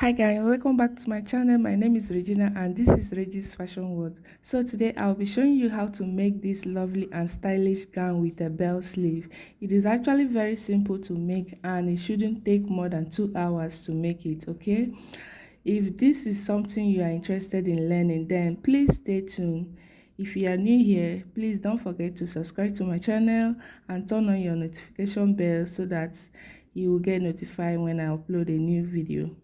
Hi guys, welcome back to my channel. My name is Regina and this is Reggie's Fashion World. So today I'll be showing you how to make this lovely and stylish gown with a bell sleeve. It is actually very simple to make and it shouldn't take more than 2 hours to make it, okay? If this is something you are interested in learning, then please stay tuned. If you are new here, please don't forget to subscribe to my channel and turn on your notification bell so that you will get notified when I upload a new video.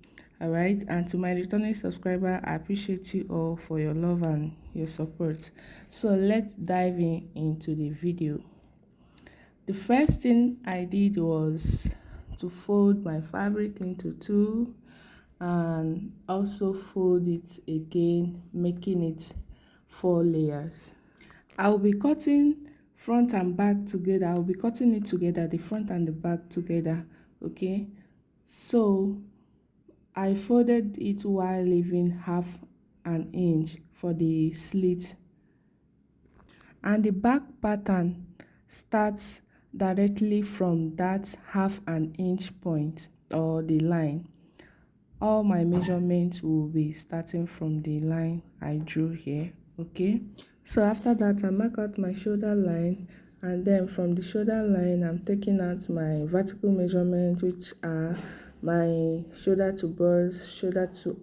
Alright, and to my returning subscriber, I appreciate you all for your love and your support. So let's dive into the video. The first thing I did was to fold my fabric into two and also fold it again, making it 4 layers. I will be cutting front and back together. I will be cutting it together, the front and the back together, okay? So I folded it while leaving half an inch for the slit, and the back pattern starts directly from that half an inch point or the line. All my measurements will be starting from the line I drew here, okay? So after that, I mark out my shoulder line, and then from the shoulder line I'm taking out my vertical measurements, which are my shoulder to bust, shoulder to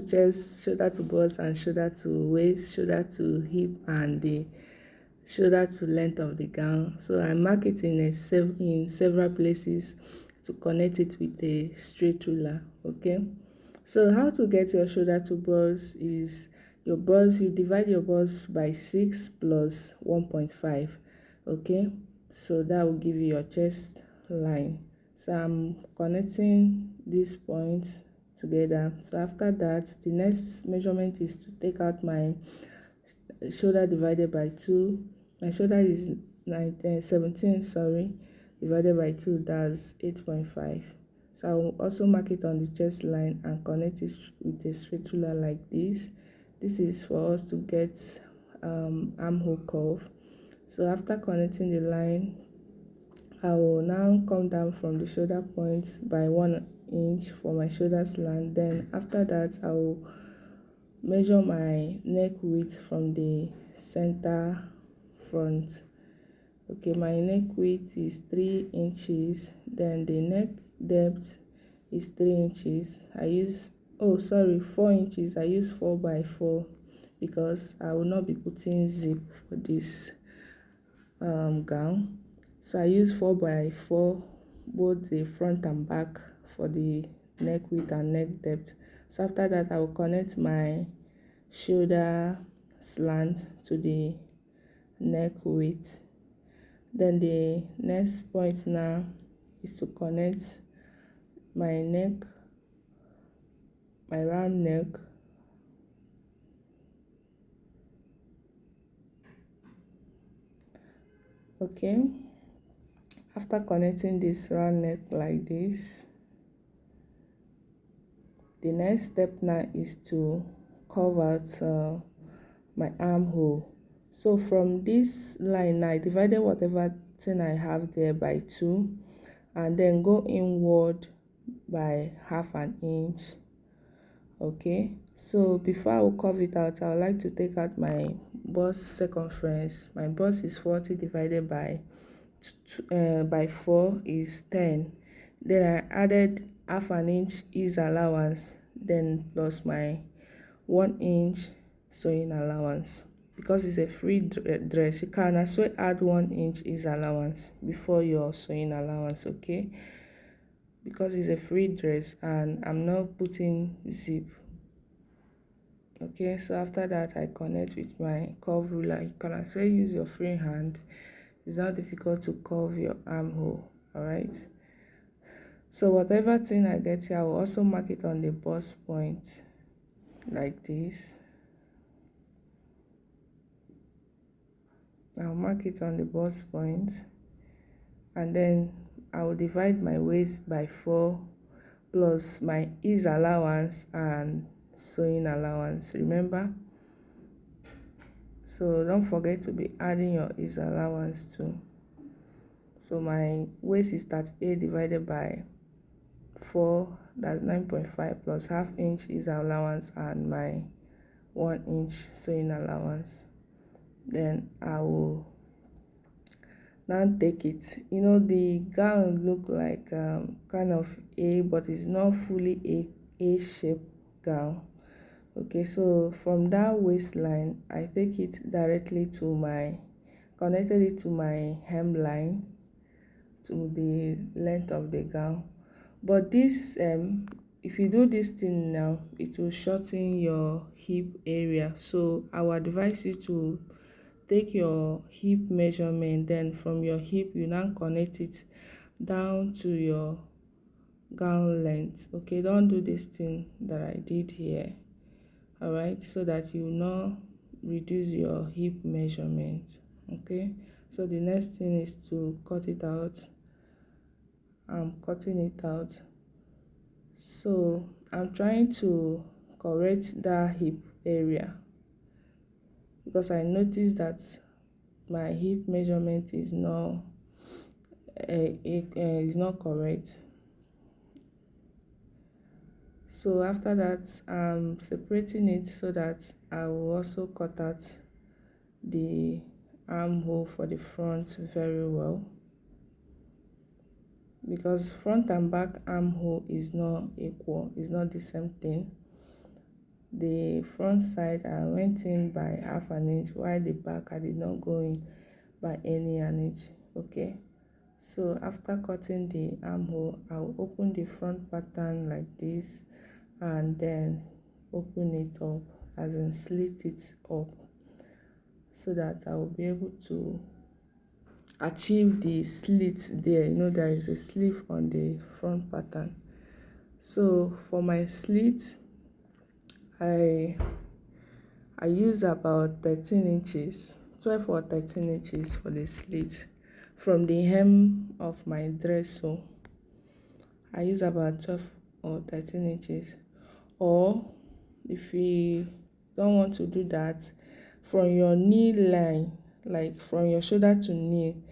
chest, shoulder to bust, and shoulder to waist, shoulder to hip, and the shoulder to length of the gown. So I mark it in several places to connect it with a straight ruler, okay? So how to get your shoulder to bust is your bust, you divide your bust by 6 plus 1.5, okay? So that will give you your chest line. So I'm connecting these points together. So after that, the next measurement is to take out my shoulder divided by 2. My shoulder is 17, divided by 2, that's 8.5. So I will also mark it on the chest line and connect it with a straight ruler like this. This is for us to get armhole curve. So after connecting the line, I will now come down from the shoulder point by 1 inch for my shoulder slant. Then after that, I will measure my neck width from the center front. Okay, my neck width is 3 inches, then the neck depth is 3 inches. I use 4 inches. I use 4 by 4 because I will not be putting zip for this gown. So I use 4 by 4 both the front and back for the neck width and neck depth. So after that, I will connect my shoulder slant to the neck width. Then the next point now is to connect my neck, my round neck, okay? After connecting this round neck like this, the next step now is to curve out my armhole. So from this line I divided whatever thing I have there by 2 and then go inward by half an inch, okay? So before I will curve it out, I would like to take out my bust circumference. My bust is 40 divided by 4 is 10. Then I added half an inch ease allowance, then plus my 1 inch sewing allowance. Because it's a free dress, you can as well add 1 inch ease allowance before your sewing allowance, okay? Because it's a free dress and I'm not putting zip, okay? So after that, I connect with my curve ruler. You can as well use your free hand. It's not difficult to curve your armhole, all right? So whatever thing I get here, I will also mark it on the bust point like this. I'll mark it on the bust point, and then I will divide my waist by 4 plus my ease allowance and sewing allowance, remember? So don't forget to be adding your ease allowance too. So my waist is 38 divided by 4, that's 9.5 plus half inch is allowance and my 1 inch sewing allowance. Then I will now take it. The gown look like kind of A, but it's not fully a shape gown. Okay, so from that waistline I take it directly to connected it to my hemline, to the length of the gown. But this if you do this thing now, it will shorten your hip area. So I will advise you to take your hip measurement, then from your hip you now connect it down to your gown length. Okay, don't do this thing that I did here. All right, so that you will not reduce your hip measurement. Okay, so the next thing is to cut it out. I'm cutting it out. So I'm trying to correct that hip area because I noticed that my hip measurement is not correct. So after that, I'm separating it so that I will also cut out the armhole for the front very well, because front and back armhole is not equal, it's not the same thing. The front side I went in by half an inch, while the back I did not go in by any an inch. Okay, so after cutting the armhole, I'll open the front pattern like this and then open it up, as in slit it up, so that I will be able to achieve the slit there. There is a sleeve on the front pattern. So for my slit, I use about 13 inches, 12 or 13 inches for the slit from the hem of my dress. So I use about 12 or 13 inches. Or if you don't want to do that, from your knee line, like from your shoulder to knee,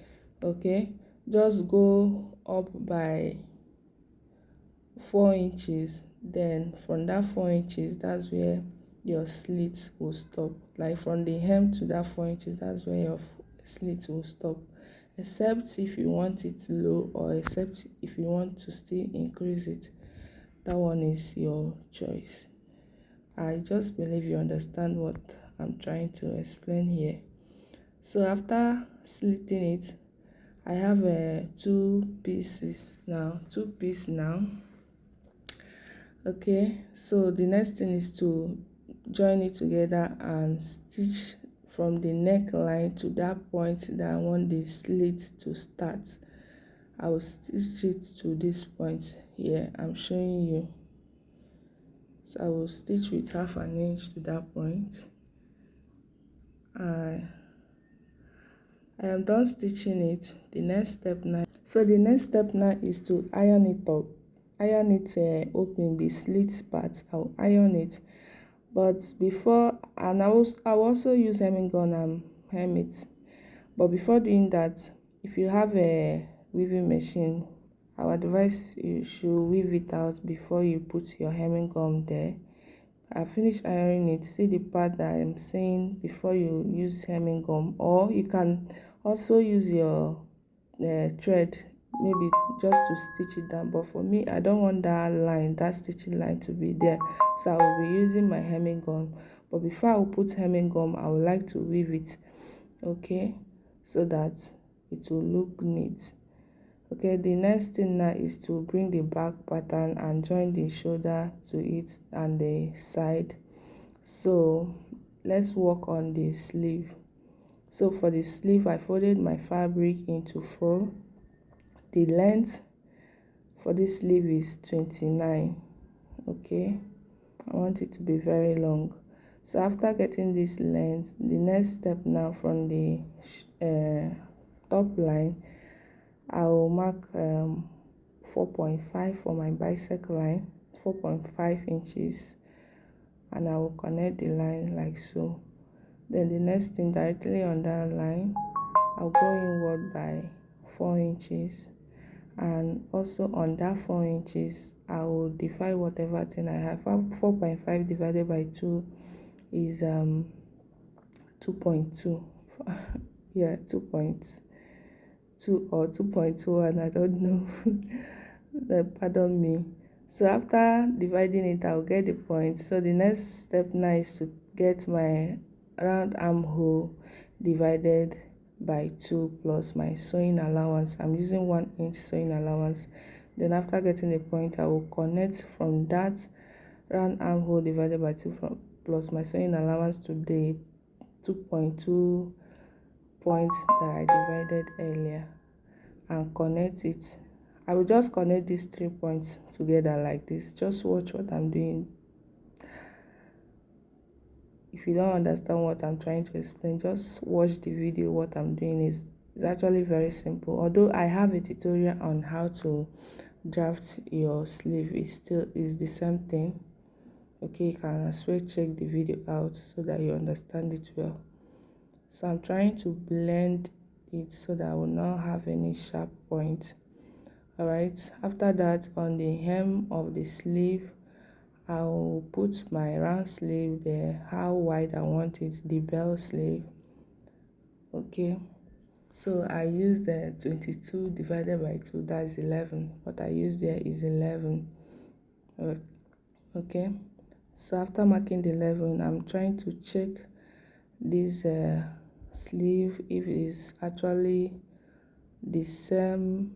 okay, just go up by 4 inches. Then from that 4 inches, that's where your slit will stop. Like from the hem to that 4 inches, that's where your slit will stop, except if you want it low, or except if you want to still increase it. That one is your choice. I just believe you understand what I'm trying to explain here. So after slitting it, I have two piece now. Okay, so the next thing is to join it together and stitch from the neckline to that point that I want the slit to start. I will stitch it to this point here I'm showing you. So I will stitch with half an inch to that point. I am done stitching it. The next step now is to iron it up. Iron it open the slit part. I'll iron it. But before, and I will also use hemming gun and hem it. But before doing that, if you have a weaving machine, I would advise you should weave it out before you put your hemming gun there. I finished ironing it. See the part that I'm saying before you use hemming gum, or you can also use your thread, maybe just to stitch it down. But for me, I don't want that stitching line to be there, so I will be using my hemming gum. But before I will put hemming gum, I would like to weave it, okay, so that it will look neat. Okay, the next thing now is to bring the back pattern and join the shoulder to it and the side. So let's work on the sleeve. So for the sleeve, I folded my fabric into 4. The length for this sleeve is 29. Okay, I want it to be very long. So after getting this length, the next step now, from the top line, I will mark 4.5 for my bisect line, 4.5 inches, and I will connect the line like so. Then the next thing, directly on that line, I'll go inward by 4 inches and also on that 4 inches I will divide whatever thing I have. 4.5 divided by 2 is 2.2. Yeah, 2.2 or 2.2, and I don't know. Pardon me. So after dividing it, I'll get the point. So the next step now is to get my round armhole divided by 2 plus my sewing allowance. I'm using 1 inch sewing allowance. Then after getting the point, I will connect from that round armhole divided by 2 plus my sewing allowance to the 2.2 points that I divided earlier and connect it. I will just connect these 3 points together like this. Just watch what I'm doing. If you don't understand what I'm trying to explain, just watch the video. What I'm doing is actually very simple. Although I have a tutorial on how to draft your sleeve, it still is the same thing. Okay, you can as well check the video out so that you understand it well. So I'm trying to blend it so that I will not have any sharp point. All right, after that, on the hem of the sleeve, I will put my round sleeve there, how wide I want it, the bell sleeve. Okay, so I use the 22 divided by 2, that's 11. What I use there is 11. Okay, so after marking the 11, I'm trying to check this sleeve if it is actually the same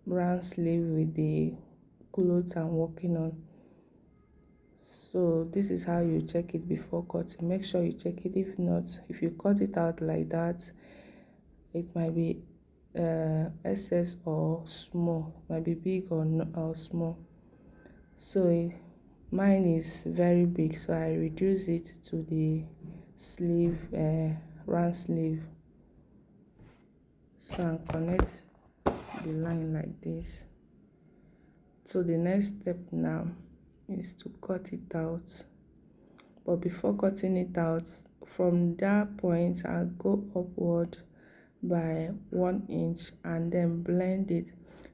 round sleeve with the clothes I'm working on. So this is how you check it before cutting. Make sure you check it. If not, if you cut it out like that, it might be excess or small, might be big or, or small. So mine is very big, so I reduce it to the sleeve, round sleeve. So I connect the line like this. So the next step now is to cut it out. But before cutting it out, from that point I'll go upward by 1 inch and then blend it.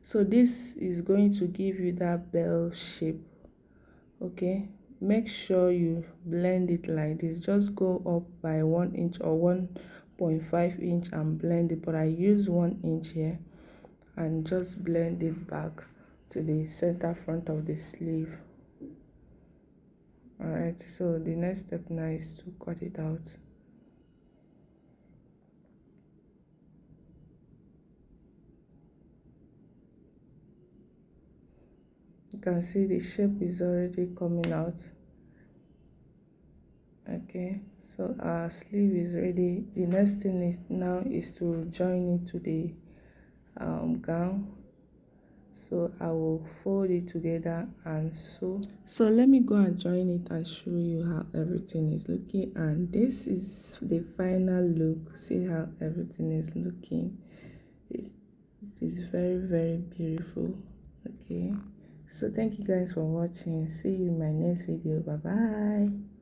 So this is going to give you that bell shape. Okay, make sure you blend it like this. Just go up by 1 inch or 1.5 inch and blend it, but I use 1 inch here and just blend it back to the center front of the sleeve. Alright, so the next step now is to cut it out. You can see the shape is already coming out. Okay, so our sleeve is ready. The next thing is now is to join it to the gown. So I will fold it together and sew. So let me go and join it and show you how everything is looking, and this is the final look. See how everything is looking. It is very beautiful. Okay, so thank you guys for watching. See you in my next video. Bye bye.